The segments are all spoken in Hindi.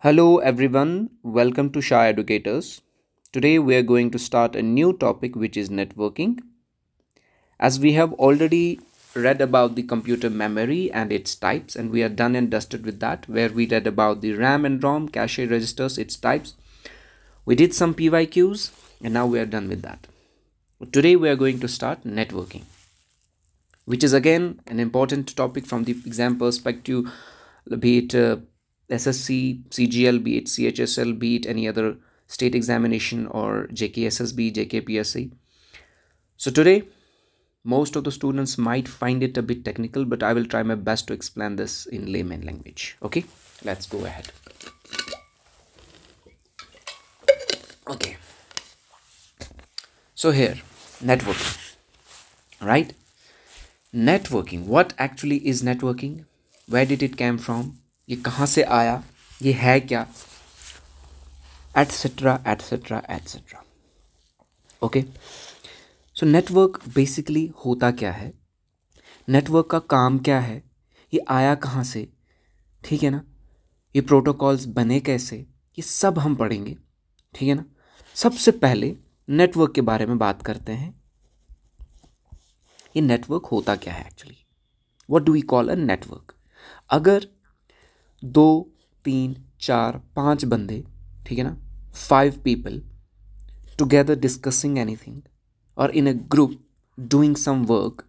Hello everyone, welcome to Shy Educators. Today we are going to start a new topic which is networking. As we have already read about the computer memory and its types, and we are done and dusted with that, where we read about the RAM and ROM, cache registers, its types. We did some PYQs and now we are done with that. Today we are going to start networking, which is again an important topic from the exam perspective, be it SSC, CGL, be it CHSL, be it any other state examination or JKSSB, JKPSC. So today, most of the students might find it a bit technical, but I will try my best to explain this in layman language. Okay, let's go ahead. Okay, so here, networking, right? Networking, what actually is networking? Where did it came from? ये कहाँ से आया, ये है क्या, etcetera etcetera etcetera. Okay, so network basically होता क्या है, नेटवर्क का काम क्या है, ये आया कहाँ से, ठीक है ना, ये प्रोटोकॉल्स बने कैसे, ये सब हम पढ़ेंगे. ठीक है ना. सबसे पहले नेटवर्क के बारे में बात करते हैं. ये नेटवर्क होता क्या है actually, what do we call a network. अगर 2, 3, 4, 5 बंदे, ठीक है ना, 5 people together discussing anything or in a group doing some work,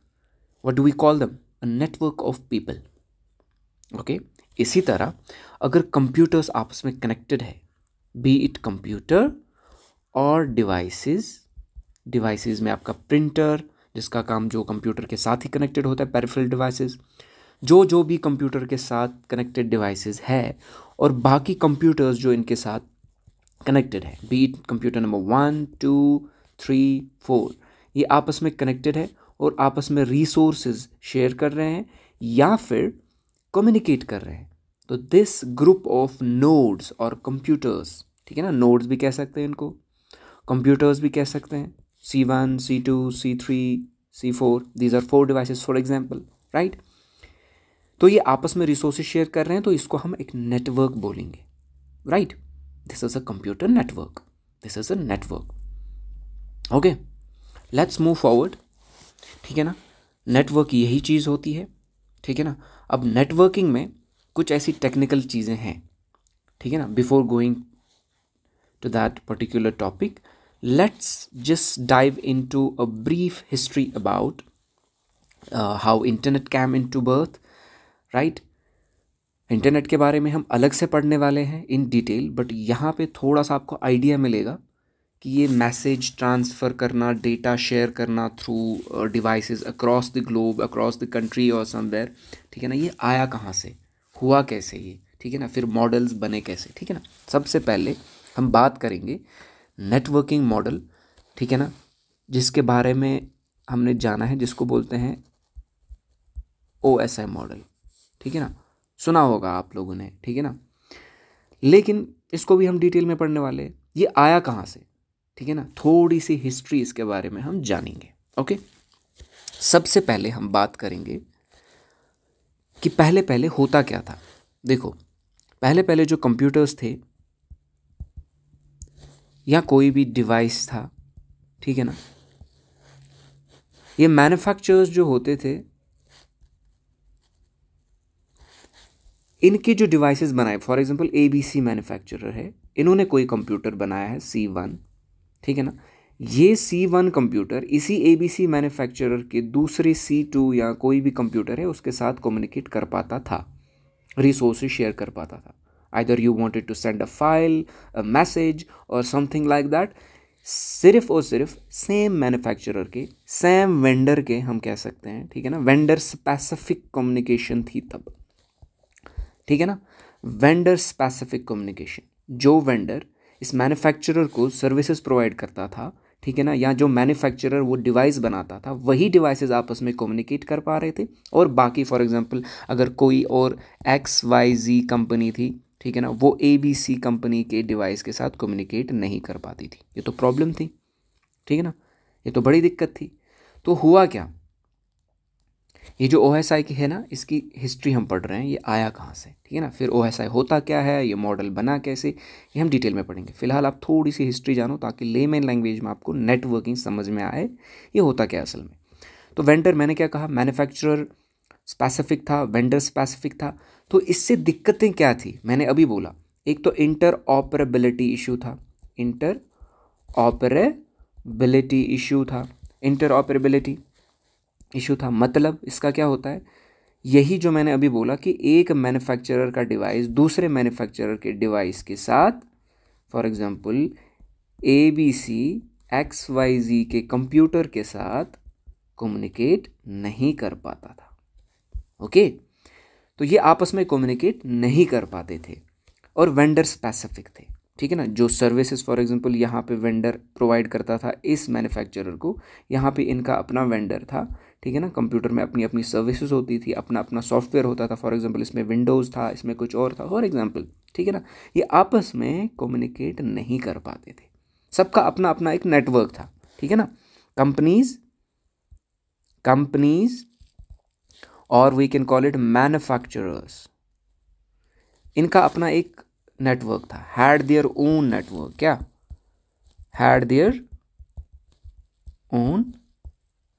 what do we call them? A network of people. Okay, इसी तरह अगर कंप्यूटर्स आपस में कनेक्टेड है, बी इट कंप्यूटर और डिवाइसेस में आपका प्रिंटर, जिसका काम जो कंप्यूटर के साथ ही कनेक्टेड होता है, पेरिफेरल डिवाइसेस, जो भी कंप्यूटर के साथ कनेक्टेड डिवाइसेस है, और बाकी कंप्यूटर्स जो इनके साथ कनेक्टेड है, बी इट कंप्यूटर नंबर 1, 2, 3, 4, ये आपस में कनेक्टेड है और आपस में रिसोर्सेज शेयर कर रहे हैं या फिर कम्युनिकेट कर रहे हैं. तो दिस ग्रुप ऑफ नोड्स और कंप्यूटर्स, ठीक है ना, नोड्स भी कह सकते हैं इनको, कंप्यूटर्स भी कह सकते हैं, C1, C2, C3, C4, these are 4 devices for example, right. तो ये आपस में रिसोर्सेज शेयर कर रहे हैं, तो इसको हम एक नेटवर्क बोलेंगे, right. This is a computer network, this is a network. Okay, let's move forward. ठीक है ना, नेटवर्क यही चीज़ होती है. ठीक है ना. अब नेटवर्किंग में कुछ ऐसी टेक्निकल चीज़ें हैं, ठीक है ना. Before going to that particular topic, let's just dive into a brief history about how internet came into birth, right. Internet के बारे में हम अलग से पढ़ने वाले हैं इन डिटेल, बट यहाँ पे थोड़ा सा आपको आइडिया मिलेगा कि ये मैसेज ट्रांसफ़र करना, डेटा शेयर करना through devices across the globe, across the country और समवेयर, ठीक है ना, ये आया कहाँ से, हुआ कैसे ये, ठीक है ना, फिर मॉडल्स बने कैसे, ठीक है ना. सबसे पहले हम बात करेंगे नेटवर्किंग मॉडल, ठीक है ना, जिसके बारे में हमने जाना है, जिसको बोलते हैं OSI मॉडल. ठीक है ना, सुना होगा आप लोगों ने, ठीक है ना, लेकिन इसको भी हम डिटेल में पढ़ने वाले हैं. ये आया कहाँ से, ठीक है ना, थोड़ी सी हिस्ट्री इसके बारे में हम जानेंगे. ओके, सबसे पहले हम बात करेंगे कि पहले पहले होता क्या था. देखो, पहले पहले जो कंप्यूटर्स थे या कोई भी डिवाइस था, ठीक है ना, ये मैन्युफैक्चरर्स जो होते थे, इनके जो डिवाइसेस बनाए, फॉर एग्जांपल ABC मैन्युफैक्चरर है, इन्होंने कोई कंप्यूटर बनाया है C1, ठीक है ना. ये C1 कंप्यूटर इसी ABC मैन्युफैक्चरर के दूसरे C2 या कोई भी कंप्यूटर है उसके साथ कम्युनिकेट कर पाता था, रिसोर्सेज शेयर कर पाता था. Either you wanted to send a file, a message और समथिंग लाइक दैट, सिर्फ और सिर्फ सेम मैन्युफैक्चरर के, सेम वेंडर के, हम कह सकते हैं, ठीक है ना, वेंडर स्पेसिफिक कम्युनिकेशन थी तब, ठीक है ना. वेंडर स्पेसिफिक कम्युनिकेशन, जो वेंडर इस मैन्युफैक्चरर को सर्विसेज प्रोवाइड करता था, ठीक है ना, या जो मैन्युफैक्चरर वो डिवाइस बनाता था, वही डिवाइसेस आपस में कम्युनिकेट कर पा रहे थे, और बाकी फॉर एग्जांपल अगर कोई और XYZ कंपनी थी, ठीक है ना, वो ABC कंपनी के डिवाइस के साथ कम्युनिकेट नहीं कर पाती थी. ये तो प्रॉब्लम थी, ठीक है ना, ये तो बड़ी दिक्कत थी. तो हुआ क्या, ये जो OSI की है ना, इसकी हिस्ट्री हम पढ़ रहे हैं, ये आया कहाँ से, ठीक है ना। फिर OSI होता क्या है, ये मॉडल बना कैसे, ये हम डिटेल में पढ़ेंगे। फिलहाल आप थोड़ी सी हिस्ट्री जानो ताकि लेमैन लैंग्वेज में आपको नेटवर्किंग समझ में आए ये होता क्या असल में। तो वेंडर, मैंने क्या कहा, मैन्युफैक्चरर स्पेसिफिक था, वेंडर स्पेसिफिक था। तो इससे दिक्कतें क्या थी, मैंने अभी बोला, एक तो इंटर ऑपरेबिलिटी इशू था, इंटर ऑपरेबिलिटी इशू था, इंटर ऑपरेबिलिटी इशू था। मतलब इसका क्या होता है, यही जो मैंने अभी बोला कि एक मैन्युफैक्चरर का डिवाइस दूसरे मैन्युफैक्चरर के डिवाइस के साथ, फॉर एग्जांपल ABC XYZ के कंप्यूटर के साथ कम्युनिकेट नहीं कर पाता था। ओके, तो ये आपस में कम्युनिकेट नहीं कर पाते थे और वेंडर स्पेसिफिक थे, ठीक है ना। जो सर्विसेज फॉर एग्जांपल यहाँ पे वेंडर प्रोवाइड करता था इस मैन्युफैक्चरर को, यहाँ पे इनका अपना वेंडर था, ठीक है ना। कंप्यूटर में अपनी अपनी सर्विसेज होती थी, अपना अपना सॉफ्टवेयर होता था, फॉर एग्जांपल इसमें विंडोज़ था, इसमें कुछ और था, फॉर एग्जांपल, ठीक है ना। ये आपस में कम्युनिकेट नहीं कर पाते थे, सबका अपना अपना एक नेटवर्क था, ठीक है ना। कंपनीज और we can call it manufacturers, इनका अपना एक नेटवर्क था, हैड देयर ओन नेटवर्क, क्या had their own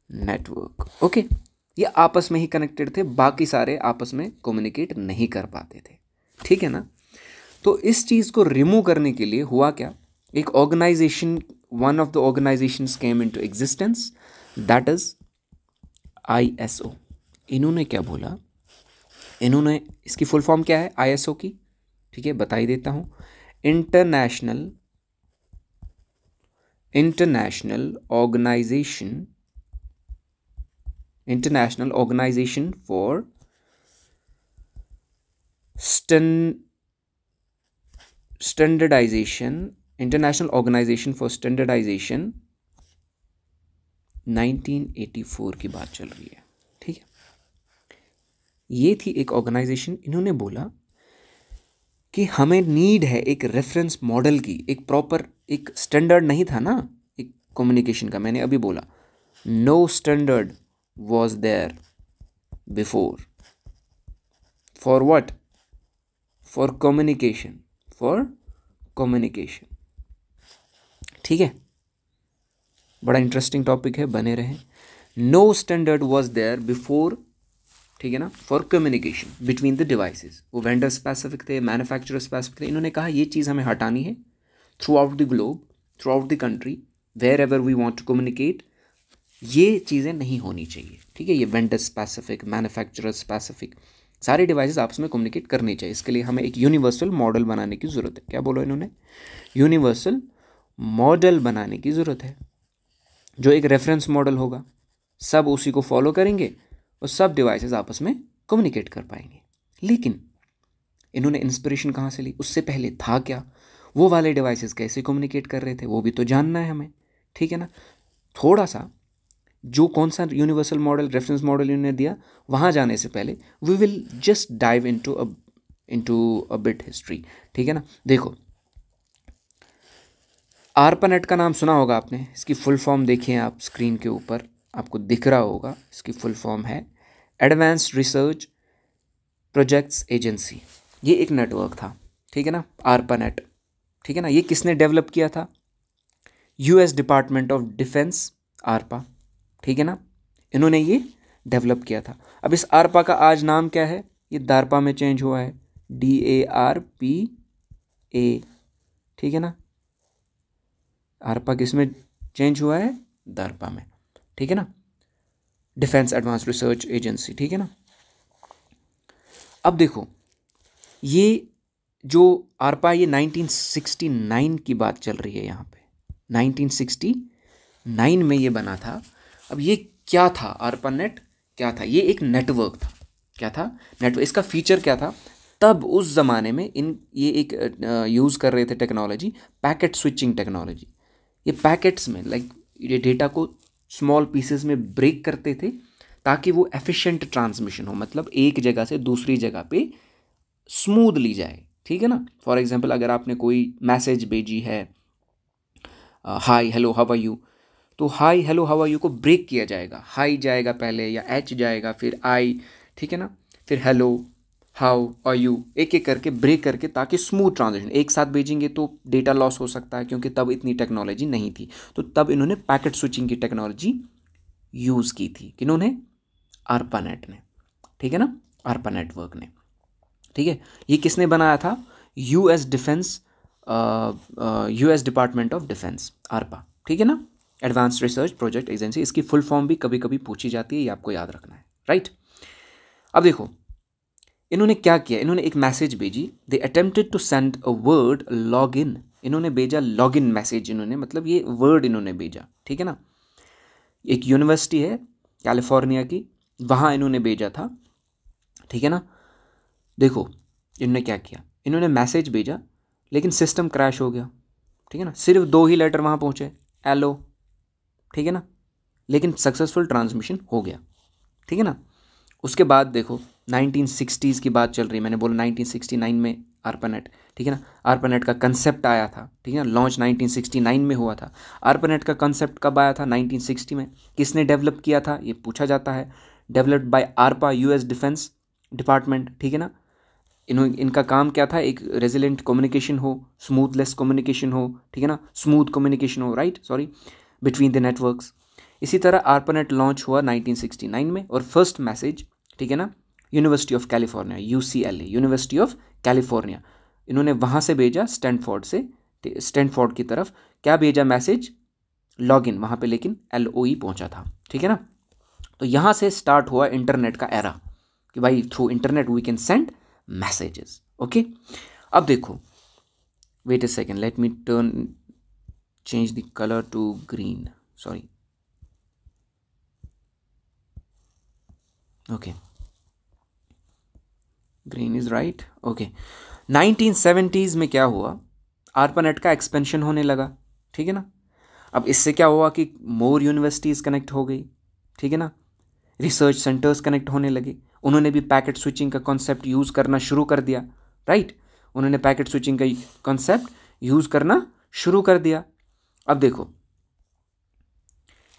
network. Okay, ये आपस में ही कनेक्टेड थे, बाकी सारे आपस में कम्युनिकेट नहीं कर पाते थे, ठीक है ना। तो इस चीज़ को रिमूव करने के लिए हुआ क्या, एक organisation, one of the organisations came into existence, that is ISO। इन्होंने क्या बोला, इन्होंने, इसकी फुल फॉर्म क्या है ISO की, ठीक है, बता ही देता हूँ। International organisation for standardisation, international organisation for standardisation 1984 की बात चल रही है, ठीक है। ये थी एक ऑर्गेनाइजेशन, इन्होंने बोला कि हमें नीड है एक रेफरेंस मॉडल की, एक प्रॉपर, एक स्टैंडर्ड नहीं था ना एक कम्युनिकेशन का, मैंने अभी बोला no standard was there before, for what, for communication, ठीक है। बड़ा इंटरेस्टिंग टॉपिक है, बने रहें। No standard was there before, ठीक है ना, for communication between the devices. वो वेंडर स्पेसिफिक थे, मैन्युफैक्चरर स्पेसिफिक थे। इन्होंने कहा ये चीज़ हमें हटानी है throughout the globe, throughout the country, wherever we want to communicate, ये चीज़ें नहीं होनी चाहिए, ठीक है। ये वेंडर स्पेसिफिक, मैन्युफैक्चरर स्पेसिफिक, सारे डिवाइसेस आपस में कम्युनिकेट करने चाहिए। इसके लिए हमें एक यूनिवर्सल मॉडल बनाने की ज़रूरत है। क्या बोलो इन्होंने, यूनिवर्सल मॉडल बनाने की ज़रूरत है, जो एक रेफरेंस मॉडल होगा, सब उसी को फॉलो करेंगे और सब डिवाइसेस आपस में कम्युनिकेट कर पाएंगे। लेकिन इन्होंने इंस्पिरेशन कहाँ से ली, उससे पहले था क्या, वो वाले डिवाइसेस कैसे कम्युनिकेट कर रहे थे, वो भी तो जानना है हमें, ठीक है ना। थोड़ा सा जो कौन सा यूनिवर्सल मॉडल, रेफरेंस मॉडल इन्होंने दिया, वहाँ जाने से पहले we will just dive into a bit history, ठीक है ना। देखो, ARPANET का नाम सुना होगा आपने, इसकी फुल फॉर्म देखिए आप स्क्रीन के ऊपर, आपको दिख रहा होगा। इसकी फुल फॉर्म है एडवांस्ड रिसर्च प्रोजेक्ट्स एजेंसी। ये एक नेटवर्क था, ठीक है ना, ARPANET, ठीक है ना। ये किसने डेवलप किया था, US department of defence, ARPA, ठीक है ना, इन्होंने ये डेवलप किया था। अब इस ARPA का आज नाम क्या है, ये DARPA में चेंज हुआ है, DARPA, ठीक है ना। ARPA किस में चेंज हुआ है, DARPA में, ठीक है ना, डिफेंस एडवांस्ड रिसर्च एजेंसी, ठीक है ना। अब देखो, ये जो ARPA, ये 1969 की बात चल रही है यहाँ पे, 1969 में ये बना था। अब ये क्या था, ARPANET क्या था, ये एक नेटवर्क था। क्या था, नेटवर्क। इसका फीचर क्या था, तब उस ज़माने में ये एक यूज़ कर रहे थे टेक्नोलॉजी, पैकेट स्विचिंग टेक्नोलॉजी। ये पैकेट्स में ये डेटा को स्मॉल पीसेस में ब्रेक करते थे ताकि वो एफिशिएंट ट्रांसमिशन हो, मतलब एक जगह से दूसरी जगह पे स्मूथली जाए, ठीक है ना। फॉर एग्जांपल, अगर आपने कोई मैसेज भेजी है, hi hello how are you, तो hi hello how are you को ब्रेक किया जाएगा, हाई जाएगा पहले या एच जाएगा फिर आई, ठीक है ना, फिर हेलो हाउ आर यू, एक एक करके ब्रेक करके, ताकि स्मूथ ट्रांजेक्शन। एक साथ भेजेंगे तो डेटा लॉस हो सकता है, क्योंकि तब इतनी टेक्नोलॉजी नहीं थी। तो तब इन्होंने पैकेट स्विचिंग की टेक्नोलॉजी यूज़ की थी। किन्होंने? ARPANET ने, ठीक है ना, ARPA नेटवर्क ने, ठीक है। ये किसने बनाया था? US department of defence, ARPA, ठीक है ना, एडवांस रिसर्च प्रोजेक्ट एजेंसी। इसकी फुल फॉर्म भी कभी कभी पूछी जाती है, ये आपको याद रखना है, राइट। अब देखो इन्होंने क्या किया, इन्होंने एक मैसेज भेजी, they attempted to send a word log in, इन्होंने भेजा लॉग इन मैसेज, इन्होंने मतलब ये वर्ड इन्होंने भेजा, ठीक है ना। एक यूनिवर्सिटी है कैलिफोर्निया की, वहाँ इन्होंने भेजा था, ठीक है ना। देखो इन्होंने क्या किया, इन्होंने मैसेज भेजा लेकिन सिस्टम क्रैश हो गया, ठीक है ना। सिर्फ 2 ही लेटर वहाँ पहुँचे, एलो, ठीक है ना, लेकिन सक्सेसफुल ट्रांसमिशन हो गया, ठीक है ना। उसके बाद देखो 1960s की बात चल रही है, मैंने बोला 1969 में ARPANET, ठीक है ना। ARPANET का कंसेप्ट आया था, ठीक है ना, लॉन्च 1969 में हुआ था। ARPANET का कंसेप्ट कब आया था? 1960 में। किसने डेवलप किया था ये पूछा जाता है। Developed by ARPA, US defence department, ठीक है ना। इनका काम क्या था? एक रेजिलेंट कम्युनिकेशन हो, स्मूथलेस कम्युनिकेशन हो, ठीक है ना, स्मूथ कम्युनिकेशन हो, right, sorry, between the networks. इसी तरह ARPANET लॉन्च हुआ 1969 में, और फर्स्ट मैसेज, ठीक है ना, university of California, UCLA, university of California, इन्होंने वहाँ से भेजा, स्टैनफोर्ड की तरफ। क्या भेजा मैसेज? लॉगिन, वहाँ पे लेकिन LOE पहुँचा था, ठीक है ना। तो यहाँ से स्टार्ट हुआ इंटरनेट का एरा, कि भाई through internet we can send messages, okay. अब देखो, wait a second, let me change the colour to green, sorry, okay, green is right, okay. 1970s में क्या हुआ? ARPANET का एक्सपेंशन होने लगा, ठीक है ना। अब इससे क्या हुआ कि मोर यूनिवर्सिटीज़ कनेक्ट हो गई, ठीक है ना, रिसर्च सेंटर्स कनेक्ट होने लगे। उन्होंने भी पैकेट स्विचिंग का कॉन्सेप्ट यूज़ करना शुरू कर दिया, राइट। उन्होंने पैकेट स्विचिंग का कॉन्सेप्ट यूज़ करना शुरू कर दिया। अब देखो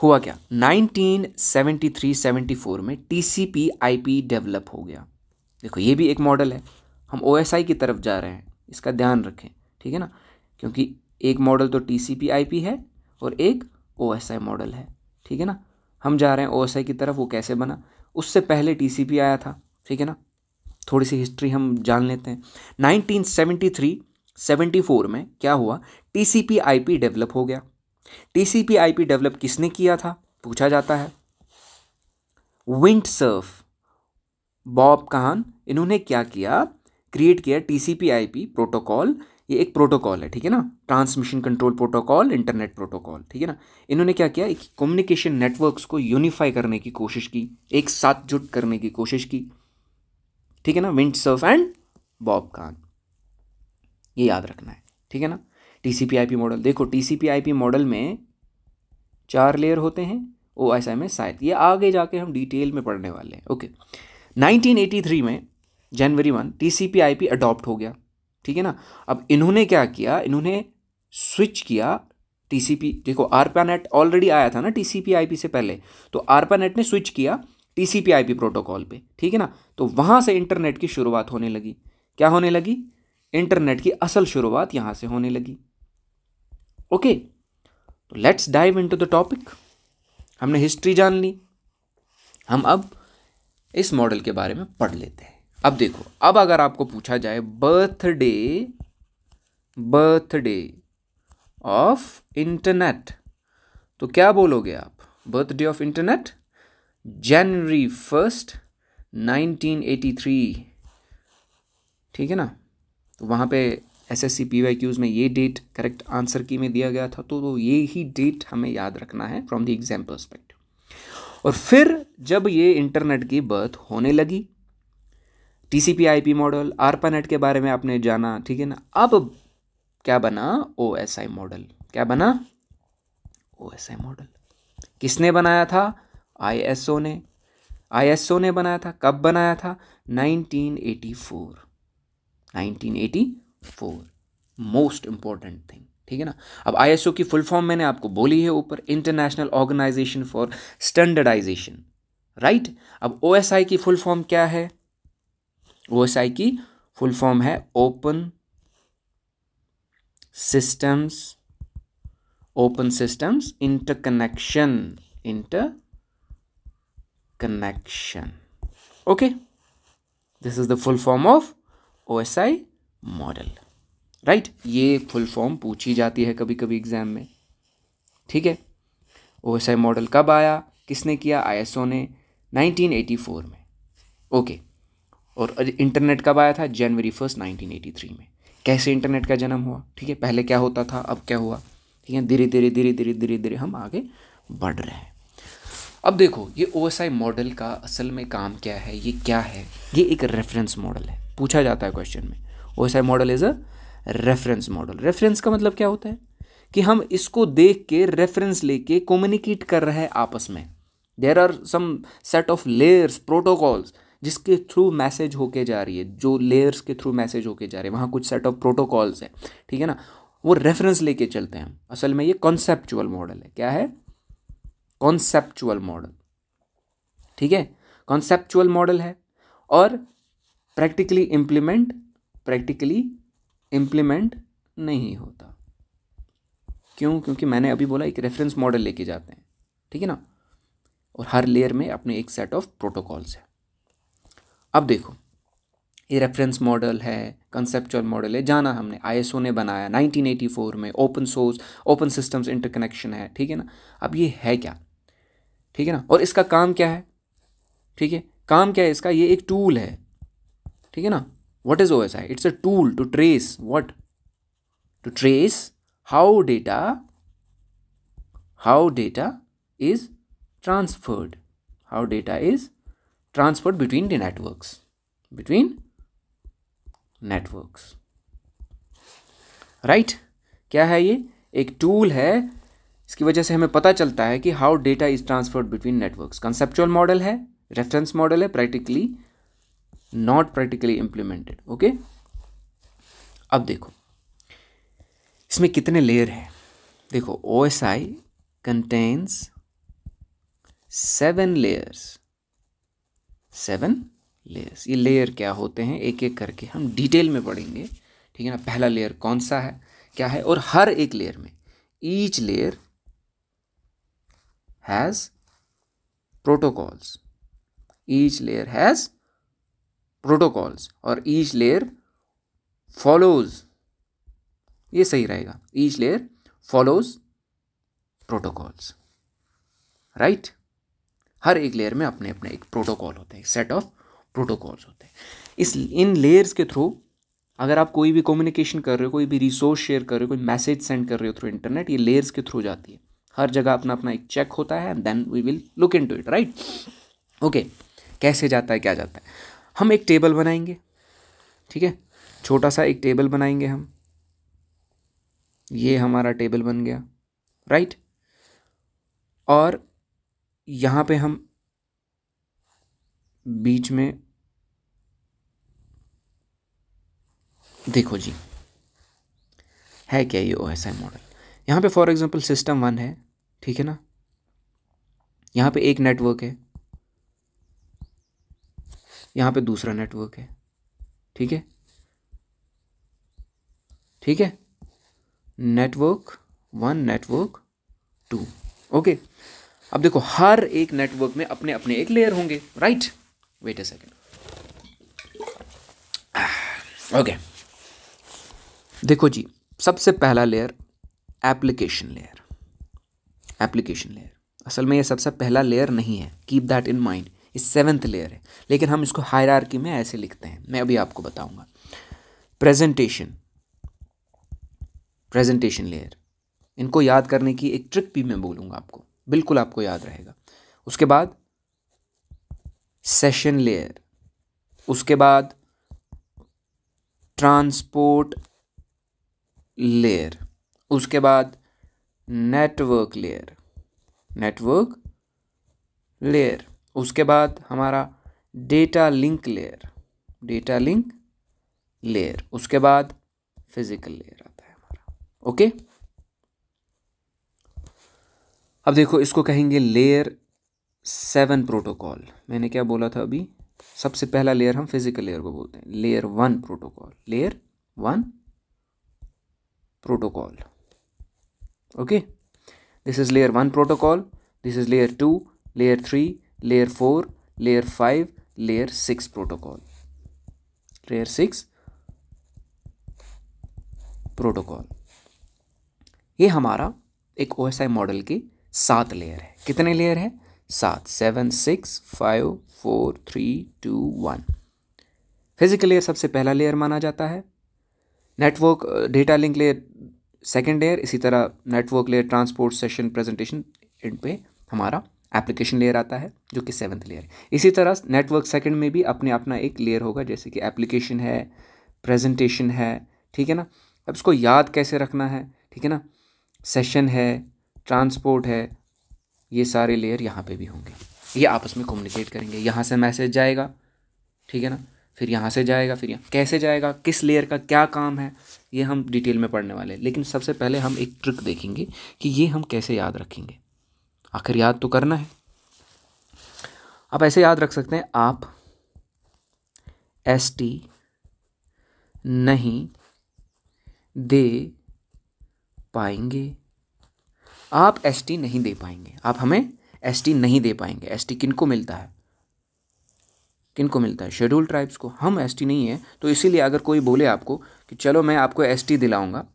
हुआ क्या, 1973-74 में TCP/IP डेवलप हो गया। देखो ये भी एक मॉडल है, हम OSI की तरफ जा रहे हैं, इसका ध्यान रखें, ठीक है ना, क्योंकि एक मॉडल तो TCP/IP है और एक OSI मॉडल है, ठीक है ना। हम जा रहे हैं OSI की तरफ। वो कैसे बना? उससे पहले TCP आया था, ठीक है ना। थोड़ी सी हिस्ट्री हम जान लेते हैं। 1973-74 में क्या हुआ? TCP/IP डेवलप हो गया। TCP/IP डेवलप किसने किया था पूछा जाता है। विंडसर्फ, बॉब काहन, इन्होंने क्या किया? क्रिएट किया TCP/IP प्रोटोकॉल। ये एक प्रोटोकॉल है, ठीक है ना, transmission control protocol, internet protocol, ठीक है ना। इन्होंने क्या किया? एक कम्युनिकेशन नेटवर्क्स को यूनिफाई करने की कोशिश की, एक साथ जुट करने की कोशिश की, ठीक है ना। विंडसर्फ एंड बॉब काहन, ये याद रखना है, ठीक है ना। TCP/IP मॉडल, देखो TCP/IP मॉडल में 4 लेयर होते हैं, OSI में शायद, ये आगे जाके हम डिटेल में पढ़ने वाले हैं, ओके। 1983 में जनवरी 1 TCP/IP अडॉप्ट हो गया, ठीक है ना। अब इन्होंने क्या किया? इन्होंने स्विच किया TCP, देखो ARPANET ऑलरेडी आया था ना TCP/IP से पहले, तो ARPANET ने स्विच किया TCP/IP प्रोटोकॉल पे, ठीक है ना। तो वहाँ से इंटरनेट की शुरुआत होने लगी। क्या होने लगी? इंटरनेट की असल शुरुआत यहाँ से होने लगी, ओके। तो let's dive into the topic. हमने हिस्ट्री जान ली, हम अब इस मॉडल के बारे में पढ़ लेते हैं। अब देखो, अब अगर आपको पूछा जाए बर्थडे ऑफ इंटरनेट, तो क्या बोलोगे आप? Birthday of internet January 1st 1983, ठीक है ना। तो वहाँ पे SSC PYQs में ये डेट करेक्ट आंसर की में दिया गया था, तो ये ही डेट हमें याद रखना है फ्रॉम द एग्जाम पर्सपेक्टिव। और फिर जब ये इंटरनेट की बर्थ होने लगी, TCP/IP मॉडल, ARPANET के बारे में आपने जाना, ठीक है ना। अब क्या बना? OSI model. क्या बना? OSI model. किसने बनाया था? ISO ने। ISO ने बनाया था। कब बनाया था? 1984। मोस्ट इंपॉर्टेंट थिंग, ठीक है ना। अब ISO की फुल फॉर्म मैंने आपको बोली है ऊपर, international organisation for standardisation, right. अब OSI की फुल फॉर्म क्या है? OSI की फुल फॉर्म है open systems interconnection, okay, this is the full form of OSI model, right. ये फुल फॉर्म पूछी जाती है कभी कभी एग्जाम में, ठीक है। OSI मॉडल कब आया, किसने किया? ISO ने 1984 में, ओके। और इंटरनेट कब आया था? जनवरी 1 1983 में। कैसे इंटरनेट का जन्म हुआ, ठीक है, पहले क्या होता था, अब क्या हुआ, ठीक है। धीरे धीरे हम आगे बढ़ रहे हैं। अब देखो ये OSI मॉडल का असल में काम क्या है, ये क्या है? ये एक रेफरेंस मॉडल है, पूछा जाता है क्वेश्चन में। OSI model is a reference model. Reference का मतलब क्या होता है कि हम इसको देख के रेफरेंस लेके कम्युनिकेट कर रहे हैं आपस में। There are some set of layers, protocols, जिसके थ्रू मैसेज होके जा रही है, जो लेयर्स के थ्रू मैसेज होके जा रहे हैं, वहाँ कुछ सेट ऑफ प्रोटोकॉल्स है, ठीक है ना। वो रेफरेंस लेके चलते हैं हम। असल में ये कॉन्सेप्चुअल मॉडल है। क्या है? कॉन्सेप्चुअल मॉडल, ठीक है, कॉन्सेप्चुअल मॉडल है। और प्रैक्टिकली इम्प्लीमेंट नहीं होता। क्यों? क्योंकि मैंने अभी बोला एक रेफरेंस मॉडल लेके जाते हैं, ठीक है ना, और हर लेयर में अपने एक सेट ऑफ प्रोटोकॉल्स है। अब देखो ये रेफरेंस मॉडल है, कंसेप्चुअल मॉडल है, जाना हमने, ISO ने बनाया 1984 में, open source, open systems interconnection है, ठीक है ना। अब ये है क्या, ठीक है ना, और इसका काम क्या है, ठीक है, काम क्या है इसका? ये एक टूल है, ठीक है ना। What is OSI? It's a tool to trace what, to trace how data is transferred, between the networks, right. क्या है ये? एक टूल है, इसकी वजह से हमें पता चलता है कि how data is transferred between networks. Conceptual model है, रेफरेंस मॉडल है, नॉट प्रैक्टिकली इंप्लीमेंटेड, ओके। अब देखो इसमें कितने लेयर हैं। देखो OSI contains 7 layers। ये लेयर क्या होते हैं एक एक करके हम डिटेल में पढ़ेंगे, ठीक है ना। पहला लेयर कौन सा है, क्या है, और हर एक लेयर में ईच लेयर हैज प्रोटोकॉल्स, और ईच लेयर फॉलोज, ये सही रहेगा, each layer follows protocols, right. हर एक लेयर में अपने अपने एक प्रोटोकॉल होते हैं, सेट ऑफ प्रोटोकॉल्स होते हैं। इन लेयर्स के थ्रू अगर आप कोई भी कम्युनिकेशन कर रहे हो, कोई भी रिसोर्स शेयर कर रहे हो, कोई मैसेज सेंड कर रहे हो थ्रू इंटरनेट, ये लेयर्स के थ्रू जाती है। हर जगह अपना अपना एक चेक होता है, and then we will look into it, right. Okay, कैसे जाता है, क्या जाता है? हम एक टेबल बनाएंगे, ठीक है, छोटा सा एक टेबल बनाएंगे हम। ये हमारा टेबल बन गया, राइट। और यहाँ पे हम बीच में, देखो जी है क्या ये OSI मॉडल। यहाँ पे फॉर एग्जांपल सिस्टम 1 है, ठीक है ना। यहाँ पे एक नेटवर्क है, यहाँ पे दूसरा नेटवर्क है, ठीक है, नेटवर्क 1, नेटवर्क 2, ओके। अब देखो हर एक नेटवर्क में अपने अपने एक लेयर होंगे, right. Wait a second, okay. देखो जी, सबसे पहला लेयर एप्लीकेशन लेयर। असल में ये सबसे पहला लेयर नहीं है, कीप दैट इन माइंड, ये 7th लेयर है, लेकिन हम इसको हायरार्की में ऐसे लिखते हैं, मैं अभी आपको बताऊंगा। प्रेजेंटेशन लेयर, इनको याद करने की एक ट्रिक भी मैं बोलूँगा आपको, बिल्कुल आपको याद रहेगा। उसके बाद सेशन लेयर, उसके बाद ट्रांसपोर्ट लेयर, उसके बाद नेटवर्क लेयर, उसके बाद हमारा डेटा लिंक लेयर, उसके बाद फिजिकल लेयर आता है हमारा, ओके। अब देखो इसको कहेंगे लेयर 7 प्रोटोकॉल। मैंने क्या बोला था अभी, सबसे पहला लेयर हम फिजिकल लेयर को बोलते हैं, layer 1 protocol, layer 1 protocol. Okay, this is layer 1 protocol, this is layer 2, layer 3, layer 4, layer 5, layer 6 protocol, layer 6 protocol. ये हमारा एक OSI मॉडल के 7 लेयर है। कितने लेयर है? 7, 7, 6, 5, 4, 3, 2, 1। फिजिकल लेयर सबसे पहला लेयर माना जाता है, network data link layer second layer, इसी तरह network layer, transport, session, presentation, इन पे हमारा एप्लीकेशन लेयर आता है जो कि 7th लेयर है। इसी तरह नेटवर्क सेकंड में भी अपने अपना एक लेयर होगा, जैसे कि एप्लीकेशन है, प्रेजेंटेशन है, ठीक है ना। अब इसको याद कैसे रखना है, ठीक है ना, सेशन है, ट्रांसपोर्ट है, ये सारे लेयर यहाँ पे भी होंगे, ये आपस में कम्युनिकेट करेंगे। यहाँ से मैसेज जाएगा, ठीक है ना, फिर यहाँ से जाएगा, फिर यहाँ कैसे जाएगा, किस लेयर का क्या काम है, ये हम डिटेल में पढ़ने वाले हैं। लेकिन सबसे पहले हम एक ट्रिक देखेंगे कि ये हम कैसे याद रखेंगे। आखिर याद तो करना है। आप ऐसे याद रख सकते हैं, आप ST नहीं दे पाएंगे, आप ST नहीं दे पाएंगे, आप हमें ST नहीं दे पाएंगे। ST किनको मिलता है, किनको मिलता है? शेड्यूल ट्राइब्स को। हम ST नहीं है, तो इसीलिए अगर कोई बोले आपको कि चलो मैं आपको ST दिलाऊंगा,